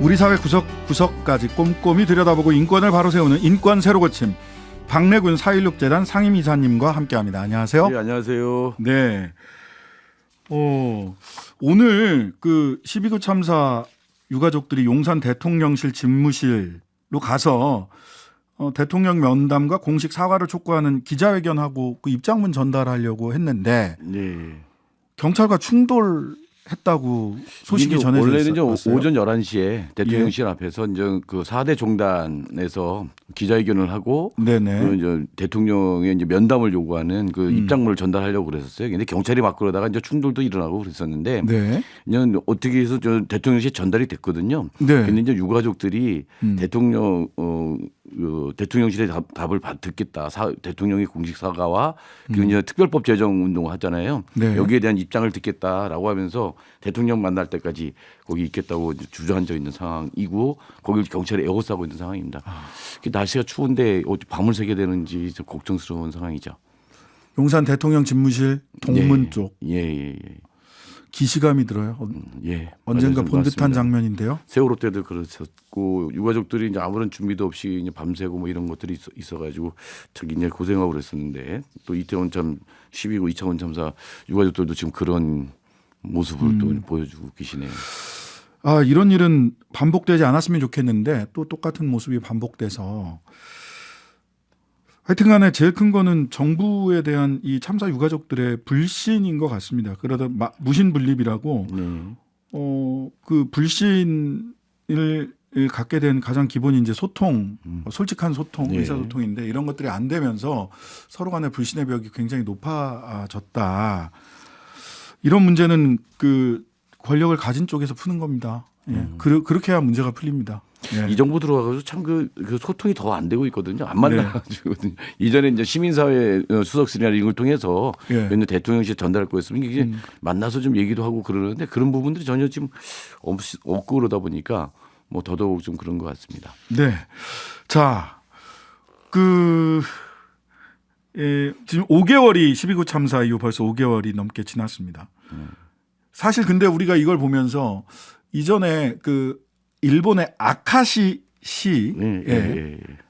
우리 사회 구석구석까지 꼼꼼히 들여다보고 인권을 바로 세우는 인권 새로 고침 박래군 4.16재단 상임이사님과 함께합니다. 안녕하세요. 네, 안녕하세요. 네. 오늘 그 12구 참사 유가족들이 용산 대통령실 집무실로 가서 대통령 면담과 공식 사과를 촉구하는 기자회견하고 그 입장문 전달하려고 했는데 네. 경찰과 충돌했다고 소식이 전해져 원래는 있었어요. 오전 11시에 대통령실 앞에서 이제 그 4대 종단에서 기자회견을 하고 네네. 그 이제 대통령의 이제 면담을 요구하는 그 입장문을 전달하려고 그랬었어요. 근데 경찰이 막 그러다가 이제 충돌도 일어나고 그랬었는데 네. 이제 어떻게 해서 저 대통령실에 전달이 됐거든요. 네. 근데 이제 유가족들이 대통령실의 답을 듣겠다. 대통령의 공식 사과와 그리고 이제 특별법 제정 운동을 하잖아요. 네. 여기에 대한 입장을 듣겠다라고 하면서 대통령 만날 때까지 거기 있겠다고 주저앉아 있는 상황이고 거기 경찰이 에워싸고 있는 상황입니다. 날씨가 추운데 어디 밤을 새게 되는지 좀 걱정스러운 상황이죠. 용산 대통령 집무실 동문 예, 쪽 예. 기시감이 들어요. 예. 언젠가 맞습니다. 본 듯한 장면인데요. 세월호 때도 그랬었고 유가족들이 이제 아무런 준비도 없이 이제 밤새고 뭐 이런 것들이 있어가지고 저기 이제 고생하고 그랬었는데 또 이태원 참 12구 이창원 참사 유가족들도 지금 그런 모습을 또 보여주고 계시네요. 아, 이런 일은 반복되지 않았으면 좋겠는데 또 똑같은 모습이 반복돼서 하여튼간에 제일 큰 거는 정부에 대한 이 참사 유가족들의 불신인 것 같습니다. 그러다 무신분립이라고 그 불신을 갖게 된 가장 기본이 이제 소통, 솔직한 소통, 네. 의사소통인데 이런 것들이 안 되면서 서로 간의 불신의 벽이 굉장히 높아졌다. 이런 문제는 그 권력을 가진 쪽에서 푸는 겁니다. 예. 그렇게 해야 문제가 풀립니다. 예. 이 정부 들어와가지고 참 그 소통이 더 안 되고 있거든요. 안 만나가지고 이전에 이제 시민사회 수석실이나 이걸 통해서 예. 맨날 대통령실 전달할 거였으면 이게 만나서 좀 얘기도 하고 그러는데 그런 부분들이 전혀 지금 없고 그러다 보니까 뭐 더더욱 좀 그런 것 같습니다. 네. 자, 지금 5개월이 12구 참사 이후 벌써 5개월이 넘게 지났습니다. 사실 근데 우리가 이걸 보면서 이전에 그 일본의 아카시 시에서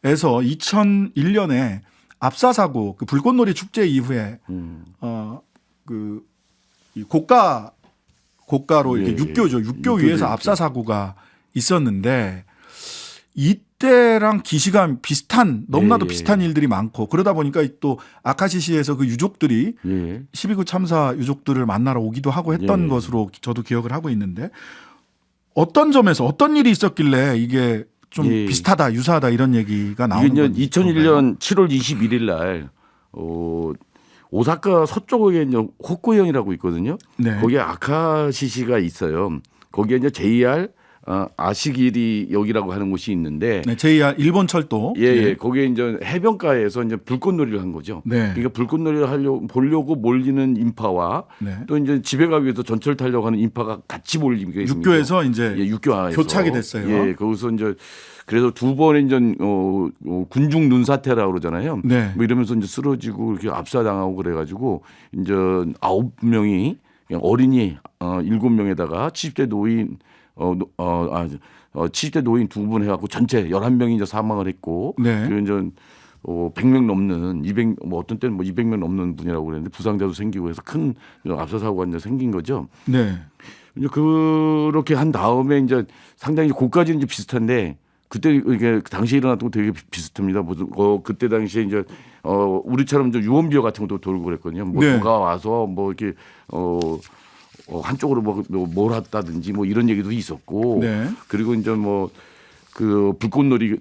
2001년에 압사 사고 그 불꽃놀이 축제 이후에 이 고가로 이렇게 육교죠. 육교 위에서 압사 사고가 있었는데 이때랑 기시감 비슷한 너무나도 비슷한 일들이 많고 그러다 보니까 또 아카시시에서 그 유족들이 12구 참사 유족들을 만나러 오기도 하고 했던 것으로 저도 기억을 하고 있는데 어떤 점에서 어떤 일이 있었길래 이게 좀 비슷하다 유사하다 이런 얘기가 나오는 이게 건지 2001년 7월 21일 날 오사카 서쪽에 이제 호쿠현이라고 있거든요. 네. 거기에 아카시시가 있어요. 거기에 이제 JR 아시기리 역이라고 하는 곳이 있는데, 네, JR 일본 철도. 예, 거기에 이제 해변가에서 이제 불꽃놀이를 한 거죠. 네. 그러니까 불꽃놀이를 보려고 몰리는 인파와 또 이제 집에 가기 위해서 전철 타려고 하는 인파가 같이 몰리게 육교에서 이제 육교에서 교착이 됐어요. 예, 거기서 이제 그래서 두 번의 이제 군중 눈사태라고 그러잖아요. 네. 뭐 이러면서 이제 쓰러지고 이렇게 압사당하고 그래가지고 이제 9명이 어린이 7명에다가 70대 노인 70대 노인 2분 해갖고 전체 11명이 이제 사망을 했고, 네. 그리고 이제 100명 넘는 200, 뭐 어떤 때는 뭐 200명 넘는 분이라고 그랬는데 부상자도 생기고 해서 큰 압사 사고가 이제 생긴 거죠. 네. 이제 그렇게 한 다음에 이제 상당히 고까지는 이제 비슷한데 그때 이게 당시에 일어났던 거 되게 비슷합니다. 무슨 그때 당시에 이제 우리처럼 좀 유언비어 같은 것도 돌고 그랬거든요. 뭐 네. 누가 와서 뭐 이렇게 한쪽으로 뭐 몰았다든지 뭐 이런 얘기도 있었고, 네. 그리고 이제 뭐 그 불꽃놀이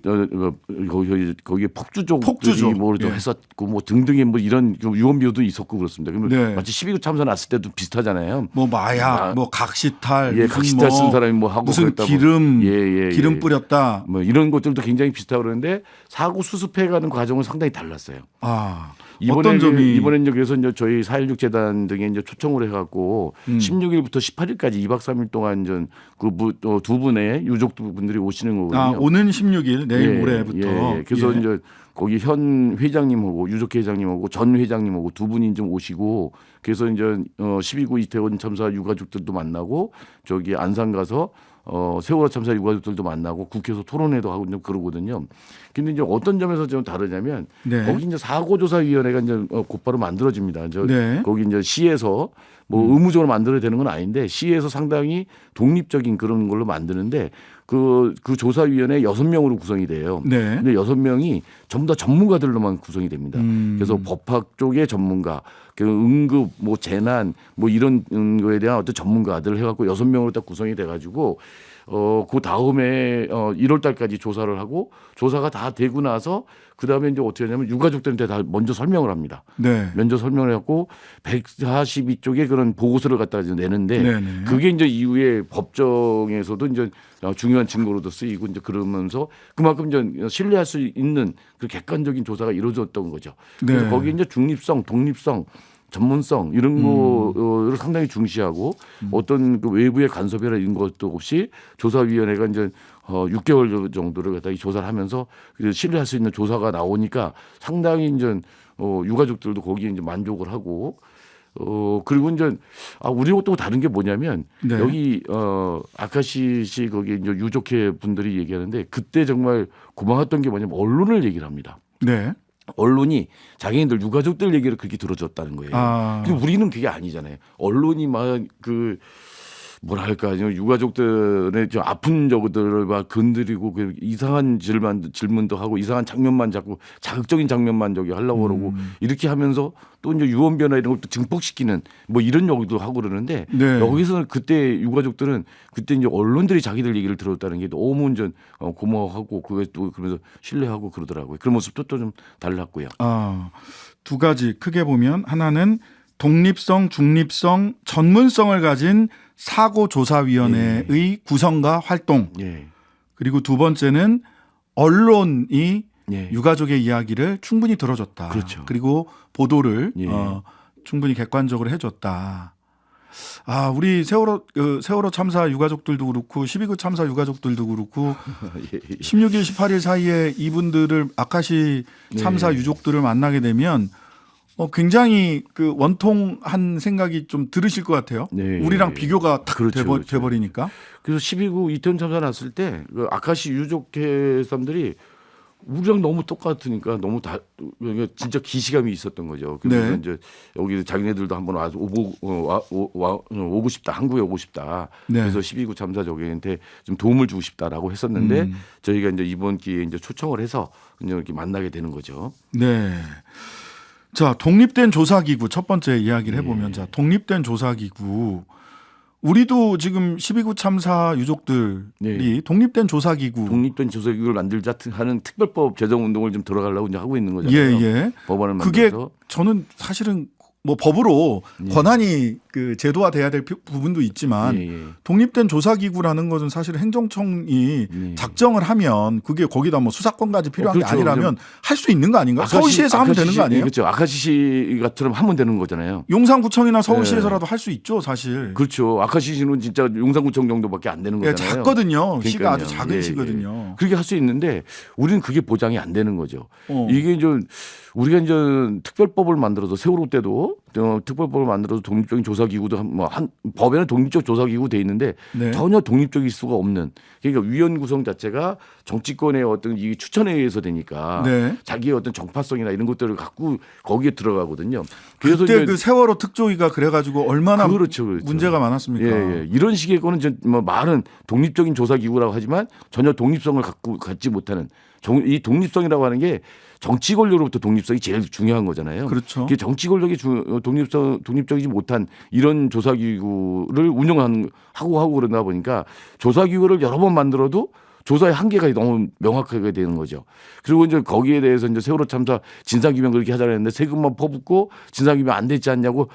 거기에 폭주족들이 뭐 좀 했었고 뭐 등등의 뭐 이런 유언비어도 있었고 그렇습니다. 그러면 마치 12구 참사 났을 때도 비슷하잖아요. 뭐 마약, 뭐 각시탈, 예, 각시탈 쓴 사람이 뭐 하고 무슨 그랬다고. 기름 뿌렸다. 뭐 이런 것들도 굉장히 비슷하고 그러는데 사고 수습해가는 과정은 상당히 달랐어요. 아, 어떤 점이 이번에 이제 그래서 이제 저희 4.16 재단 등에 이제 초청을 해갖고 16일부터 18일까지 2박 3일 동안 이제 두 분의 유족분들이 오시는 거거든요. 오는 16일 내일 모레부터. 그래서 이제 거기 현 회장님하고 유족회 회장님하고 전 회장님하고 두 분이 좀 오시고 그래서 이제 12구 이태원 참사 유가족들도 만나고 저기 안산 가서 세월호 참사 유가족들도 만나고 국회에서 토론회도 하고 좀 그러거든요. 근데 이제 어떤 점에서 좀 다르냐면 네. 거기 이제 사고조사위원회가 이제 곧바로 만들어집니다. 네. 거기 이제 시에서 뭐 의무적으로 만들어야 되는 건 아닌데 시에서 상당히 독립적인 그런 걸로 만드는데 그 조사위원회 6명으로 구성이 돼요. 네. 근데 6명이 전부 다 전문가들로만 구성이 됩니다. 그래서 법학 쪽의 전문가, 그 응급, 뭐 재난, 뭐 이런 거에 대한 어떤 전문가들 해갖고 6명으로 딱 구성이 돼가지고 그 다음에 1월 달까지 조사를 하고 조사가 다 되고 나서 그 다음에 이제 어떻게 하냐면 유가족들한테 다 먼저 설명을 합니다. 네. 먼저 설명을 해갖고 142쪽의 그런 보고서를 갖다가 이제 내는데 네네. 그게 이제 이후에 법정에서도 이제 중요한 증거로도 쓰이고 이제 그러면서 그만큼 이제 신뢰할 수 있는 그 객관적인 조사가 이루어졌던 거죠. 그래서 네. 거기에 이제 중립성, 독립성, 전문성 이런 거를 상당히 중시하고 어떤 그 외부의 간섭이나 이런 것도 없이 조사위원회가 이제 6개월 정도를 갖다 이 조사를 하면서 신뢰할 수 있는 조사가 나오니까 상당히 이제 유가족들도 거기에 이제 만족을 하고 그리고 이제 우리하고 또 다른 게 뭐냐면 네. 여기 아카시 씨 거기 이제 유족회 분들이 얘기하는데 그때 정말 고마웠던 게 뭐냐면 언론을 얘기를 합니다. 네. 언론이 자기네들 유가족들 얘기를 그렇게 들어줬다는 거예요. 아. 근데 우리는 그게 아니잖아요. 언론이 막 그 뭐랄까 유가족들의 저 아픈 저들을 막 건드리고 그 이상한 질문도 하고 이상한 장면만 자꾸 자극적인 장면만 저기 하려고 그러고 이렇게 하면서 또 이제 유언비어나 이런 것도 증폭시키는 뭐 이런 얘기도 하고 그러는데 네. 여기서는 그때 유가족들은 그때 이제 언론들이 자기들 얘기를 들었다는 게 너무 이제 고마워하고 그게 또 그러면서 신뢰하고 그러더라고요. 그런 모습도 또 좀 달랐고요. 두 가지 크게 보면 하나는 독립성, 중립성, 전문성을 가진 사고조사위원회의 구성과 활동. 예. 그리고 두 번째는 언론이 예. 유가족의 이야기를 충분히 들어줬다. 그렇죠. 그리고 보도를 예. 충분히 객관적으로 해줬다. 우리 세월호 참사 유가족들도 그렇고 12구 참사 유가족들도 그렇고 예. 16일, 18일 사이에 이분들을 아카시 참사 유족들을 만나게 되면 굉장히 그 원통한 생각이 좀 들으실 것 같아요. 네. 우리랑 비교가 탁 그렇죠, 그렇죠. 돼버리니까. 그래서 12구 이태원 참사 났을 때 그 아카시 유족회 사람들이 우리랑 너무 똑같으니까 너무 진짜 기시감이 있었던 거죠. 그래서 네. 이제 여기 자기네들도 한번 와서 오고 싶다, 한국에 오고 싶다. 네. 그래서 12구 참사 저기한테 좀 도움을 주고 싶다라고 했었는데 저희가 이제 이번 기회에 이제 초청을 해서 이제 이렇게 만나게 되는 거죠. 네. 자, 독립된 조사기구 첫 번째 이야기를 해보면 자, 독립된 조사기구 우리도 지금 12구 참사 유족들이 독립된 조사기구 독립된 조사기구를 만들자 하는 특별법 제정 운동을 좀 들어가려고 이제 하고 있는 거잖아요. 예. 법안을 그게 만들어서. 저는 사실은 뭐 법으로 권한이 그 제도화돼야 될 부분도 있지만 예. 독립된 조사기구라는 것은 사실 행정청이 작정을 하면 그게 거기다 뭐 수사권까지 필요한 그렇죠. 게 아니라면 할 수 있는 거 아닌가요? 서울시에서 하면 되는 거 아니에요? 그렇죠. 아카시 같처럼 하면 되는 거잖아요. 용산구청이나 서울시에서라도 할 수 있죠, 사실. 그렇죠. 아카시시는 진짜 용산구청 정도밖에 안 되는 예, 거잖아요. 작거든요. 시가 아주 그러니까요. 작은 예. 시거든요. 그렇게 할 수 있는데 우리는 그게 보장이 안 되는 거죠. 이게 이게 좀 우리가 이제 특별법을 만들어서 세월호 때도 특별법을 만들어서 독립적인 조사기구도 법에는 독립적 조사기구 돼 있는데 네. 전혀 독립적일 수가 없는 그러니까 위원 구성 자체가 정치권의 어떤 이 추천에 의해서 되니까 네. 자기의 어떤 정파성이나 이런 것들을 갖고 거기에 들어가거든요. 그래서 그때 이제 그 세월호 특조위가 그래가지고 얼마나 그렇죠. 문제가 많았습니까? 예. 이런 식의 거는 이제 뭐 말은 독립적인 조사기구라고 하지만 전혀 독립성을 갖지 못하는 이 독립성이라고 하는 게 정치 권력으로부터 독립성이 제일 중요한 거잖아요. 그렇죠. 그게 정치 권력이 독립적이지 못한 이런 조사기구를 하고 그러다 보니까 조사기구를 여러 번 만들어도 조사의 한계가 너무 명확하게 되는 거죠. 그리고 이제 거기에 대해서 이제 세월호 참사 진상규명 그렇게 하자고 했는데 세금만 퍼붓고 진상규명 안 됐지 않냐고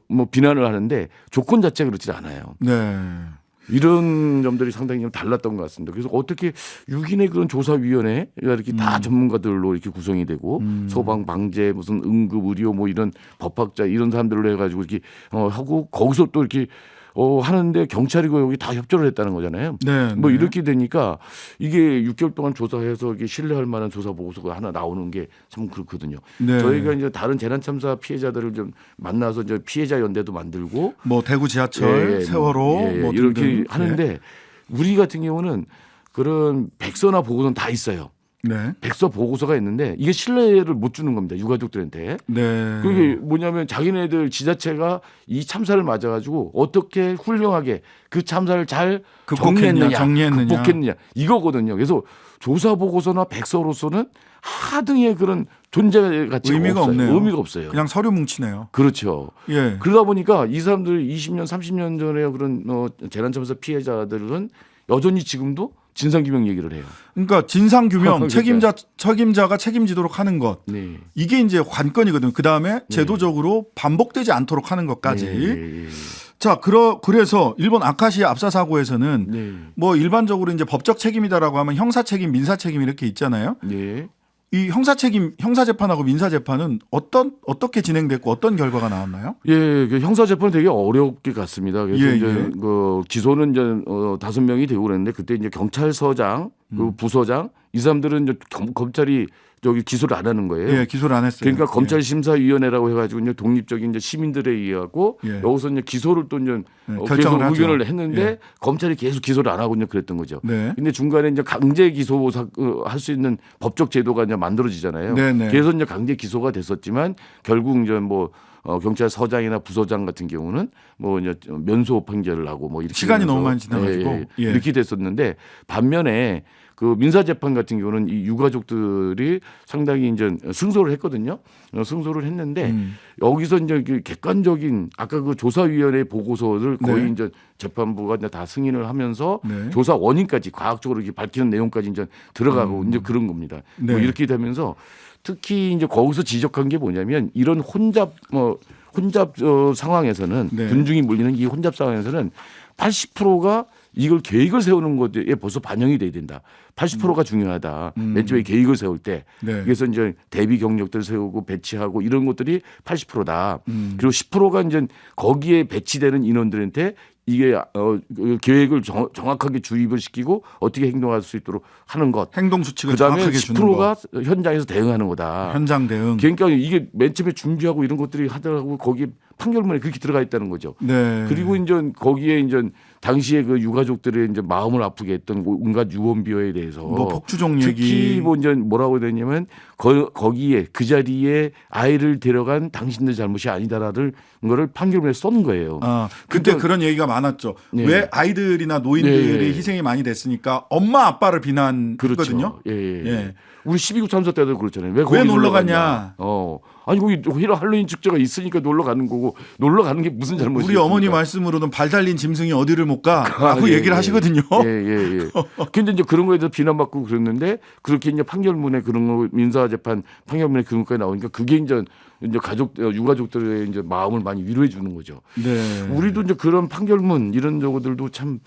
뭐 비난을 하는데 조건 자체가 그렇지 않아요. 네. 이런 점들이 상당히 좀 달랐던 것 같습니다. 그래서 어떻게 6인의 그런 조사위원회가 이렇게 다 전문가들로 이렇게 구성이 되고 소방, 방재, 무슨 응급, 의료 뭐 이런 법학자 이런 사람들로 해가지고 이렇게 하고 거기서 또 이렇게 하는데 경찰이고 여기 다 협조를 했다는 거잖아요. 네. 뭐 이렇게 되니까 이게 6개월 동안 조사해서 이게 신뢰할 만한 조사 보고서가 하나 나오는 게 참 그렇거든요. 네. 저희가 이제 다른 재난 참사 피해자들을 좀 만나서 이제 피해자 연대도 만들고 뭐 대구 지하철, 세월호 뭐 이렇게 등등. 하는데 우리 같은 경우는 그런 백서나 보고서는 다 있어요. 네. 백서 보고서가 있는데 이게 신뢰를 못 주는 겁니다. 유가족들한테. 네. 그게 뭐냐면 자기네들 지자체가 이 참사를 맞아가지고 어떻게 훌륭하게 그 참사를 잘 정리했느냐, 극복했느냐 이거거든요. 그래서 조사 보고서나 백서로서는 하등의 그런 존재 가치가 의미가 없어요. 없네요. 의미가 없어요. 그냥 서류 뭉치네요. 그렇죠. 예. 그러다 보니까 이 사람들 20년, 30년 전에 그런 재난참사 피해자들은 여전히 지금도 진상규명 얘기를 해요. 그러니까 진상규명 그러니까. 책임자가 책임지도록 하는 것. 네. 이게 이제 관건이거든요. 그 다음에 제도적으로 반복되지 않도록 하는 것까지. 네. 자, 그래서 일본 아카시아 압사 사고에서는 네. 뭐 일반적으로 이제 법적 책임이다라고 하면 형사 책임, 민사 책임 이렇게 있잖아요. 네. 이 형사 책임, 형사 재판하고 민사 재판은 어떻게 진행됐고 어떤 결과가 나왔나요? 예, 그 형사 재판은 되게 어렵게 갔습니다. 그래서 예, 이제 예. 그 기소는 이제 5명이 되고 그랬는데 그때 이제 경찰서장, 그 부서장 이 사람들은 이제 검찰이 저기 기소를 안 하는 거예요. 예, 기소를 안 했어요. 그러니까 검찰심사위원회라고 해가지고 이제 독립적인 이제 시민들에 의하고 예. 여기서 이제 기소를 또 이제 결정을 계속 하죠. 의견을 했는데 예. 검찰이 계속 기소를 안 하고 이제 그랬던 거죠. 네. 근데 중간에 이제 강제 기소 할 수 있는 법적 제도가 이제 만들어지잖아요. 네네. 그래서 이제 강제 기소가 됐었지만 결국 이제 뭐 경찰서장이나 부서장 같은 경우는 뭐 이제 면소 판결을 하고 뭐 이렇게 시간이 되면서 너무 많이 지나가지고 예. 이렇게 됐었는데 반면에 그 민사 재판 같은 경우는 이 유가족들이 상당히 이제 승소를 했거든요. 승소를 했는데 여기서 이제 그 객관적인 아까 그 조사위원회 보고서를 거의 네. 이제 재판부가 이제 다 승인을 하면서 네. 조사 원인까지 과학적으로 이렇게 밝히는 내용까지 이제 들어가고 이제 그런 겁니다. 네. 뭐 이렇게 되면서 특히 이제 거기서 지적한 게 뭐냐면 이런 혼잡 상황에서는 네. 군중이 몰리는 이 혼잡 상황에서는 80%가 이걸 계획을 세우는 것에 벌써 반영이 돼야 된다. 80%가 중요하다. 맨 처음에 계획을 세울 때. 네. 그래서 이제 대비 경력들 세우고 배치하고 이런 것들이 80%다. 그리고 10%가 이제 거기에 배치되는 인원들한테 이게 그 계획을 정확하게 주입을 시키고 어떻게 행동할 수 있도록 하는 것. 행동 수칙을 그다음에 정확하게 주는 10%가 거. 현장에서 대응하는 거다. 현장 대응. 그러니까 이게 맨 처음에 준비하고 이런 것들이 하더라고 거기 판결문에 그렇게 들어가 있다는 거죠. 네. 그리고 이제 거기에 이제 당시에 그 유가족들의 이제 마음을 아프게 했던 온갖 유언비어에 대해서 뭐 폭주종 특히 얘기. 뭐 이제 뭐라고 해야 되냐면 거기에 그 자리에 아이를 데려간 당신들 잘못이 아니다라는 거를 판결문에 쏜 거예요. 아, 그때 그러니까- 그런 얘기가 많았죠. 네. 왜 아이들이나 노인들이 네. 희생이 많이 됐으니까 엄마 아빠를 비난했거든요. 그렇죠. 예, 예. 예. 우리 12구 참사 때도 그렇잖아요. 왜 거기 왜 놀러 놀러 갔냐? 아니 거기 할로윈 축제가 있으니까 놀러 가는 거고 놀러 가는 게 무슨 잘못이 우리 어머니 말씀으로는 발 달린 짐승이 어디를 못 가라고 예, 얘기를 예. 하시거든요. 예. 근데 이제 그런 거에 대해서 비난받고 그랬는데 그렇게 이제 판결문에 그런 거 민사 재판 판결문에 그런 것까지 나오니까 그게 이제 유가족들의 이제 마음을 많이 위로해 주는 거죠. 네. 우리도 이제 그런 판결문 이런 저거들도 참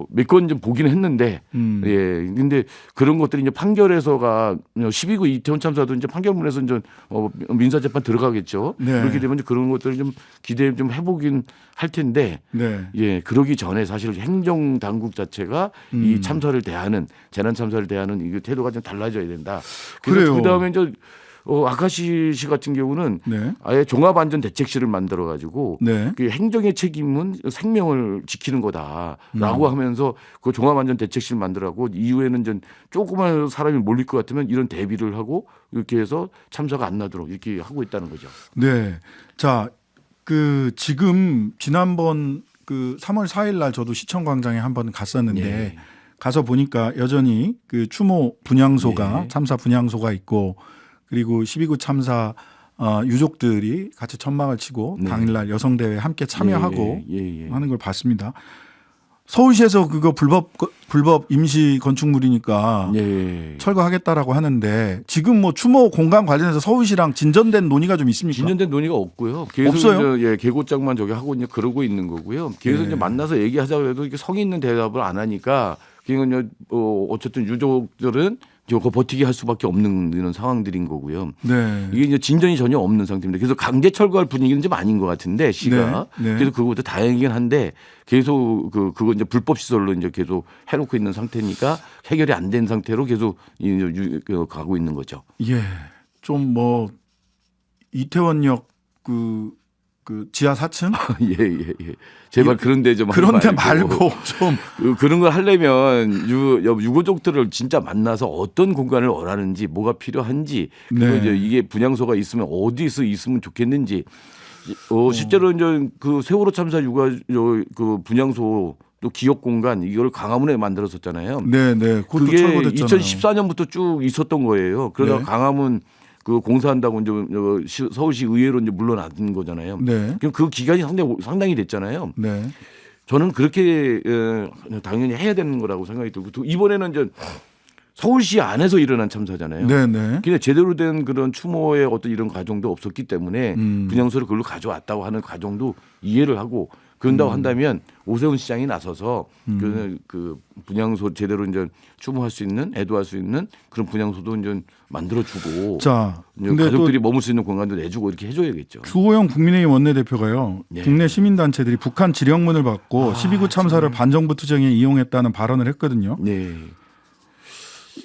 몇 건 좀 보긴 했는데, 예. 근데 그런 것들이 이제 판결에서가 12구 이태원 참사도 이제 판결문에서 이제 민사재판 들어가겠죠. 네. 그렇게 되면 이제 그런 것들을 좀 기대 좀 해보긴 할 텐데, 네. 예. 그러기 전에 사실 행정 당국 자체가 이 참사를 대하는 재난 참사를 대하는 이 태도가 좀 달라져야 된다. 그래요. 그 다음에 이제 아카시 시 같은 경우는 네. 아예 종합안전대책실을 만들어 가지고 네. 그 행정의 책임은 생명을 지키는 거다라고 하면서 그 종합안전대책실 만들라고 이후에는 좀 조그만 사람이 몰릴 것 같으면 이런 대비를 하고 이렇게 해서 참사가 안 나도록 이렇게 하고 있다는 거죠. 네. 자, 지금 지난번 3월 4일 날 저도 시청광장에 한번 갔었는데 네. 가서 보니까 여전히 그 추모 분향소가 네. 참사 분향소가 있고 그리고 12구 참사 유족들이 같이 천막을 치고 네. 당일날 여성대회에 함께 참여하고 예. 하는 걸 봤습니다. 서울시에서 그거 불법 임시 건축물이니까 예. 철거하겠다라고 하는데 지금 뭐 추모 공간 관련해서 서울시랑 진전된 논의가 좀 있습니까? 진전된 논의가 없고요. 계속 없어요? 이제 계고장만 저기 하고 이제 그러고 있는 거고요. 계속 네. 이제 만나서 얘기하자고 해도 이게 성의 있는 대답을 안 하니까 그러니까 어쨌든 유족들은 이거 버티기 할 수밖에 없는 이런 상황들인 거고요. 네. 이게 이제 진전이 전혀 없는 상태입니다. 그래서 강제 철거할 분위기는 좀 아닌 것 같은데 시가 네, 네. 그래서 그것도 다행이긴 한데 계속 그거 이제 불법 시설로 이제 계속 해놓고 있는 상태니까 해결이 안 된 상태로 계속 가고 있는 거죠. 예. 좀 뭐 이태원역 그 지하 4층 예. 제발 그런데 좀 하지 그런데 말고. 말고 좀 그런 걸 하려면 유가족들을 진짜 만나서 어떤 공간을 원하는지 뭐가 필요한지 그리고 네. 이제 이게 분향소가 있으면 어디서 있으면 좋겠는지 실제로 이제 그 세월호 참사 그 분향소 또 기억 공간 이걸 광화문에 만들었었잖아요. 네네 그것도 그게 철거됐잖아요. 2014년부터 쭉 있었던 거예요. 그러다가 네. 광화문 그 공사한다고 이제 서울시 의회로 이제 물러난 거잖아요. 네. 그럼 그 기간이 상당히 됐잖아요. 네. 저는 그렇게 당연히 해야 되는 거라고 생각이 들고 또 이번에는 이제 서울시 안에서 일어난 참사잖아요. 네네. 근데 제대로 된 그런 추모의 어떤 이런 과정도 없었기 때문에 분향소를 그걸로 가져왔다고 하는 과정도 이해를 하고 그런다고 한다면 오세훈 시장이 나서서 그 분향소 제대로 이제 추모할 수 있는 애도할 수 있는 그런 분향소도 이제 만들어주고 자, 근데 가족들이 또 머물 수 있는 공간도 내주고 이렇게 해줘야겠죠. 주호영 국민의힘 원내대표가요. 네. 국내 시민단체들이 북한 지령문을 받고 12구 참사를 반정부 투쟁에 이용했다는 발언을 했거든요. 네.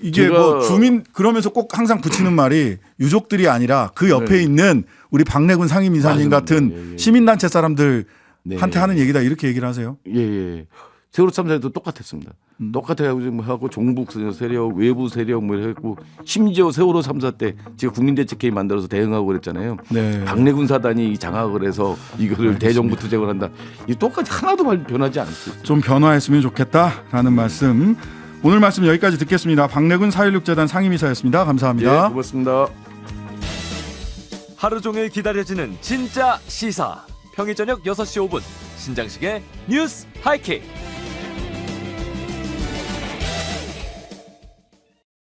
이게 제가- 뭐 주민 그러면서 꼭 항상 붙이는 말이 유족들이 아니라 그 옆에 네. 있는 우리 박래군 상임이사님 맞습니다. 같은 예. 시민단체 사람들한테 네. 하는 얘기다 이렇게 얘기를 하세요. 예. 세월호 참사에도 똑같았습니다. 똑같아가지고 종북 세력, 외부 세력 뭐 했고 심지어 세월호 참사 때 제가 국민대책회의 만들어서 대응하고 그랬잖아요. 네. 박래군 사단이 장악을 해서 이거를 대정부 투쟁을 한다. 이 똑같이 하나도 변하지 않습니다. 좀 변화했으면 좋겠다라는 말씀. 오늘 말씀 여기까지 듣겠습니다. 박래군 4.16재단 상임이사였습니다. 감사합니다. 예, 고맙습니다. 하루 종일 기다려지는 진짜 시사. 평일 저녁 6시 5분 신장식의 뉴스 하이킥.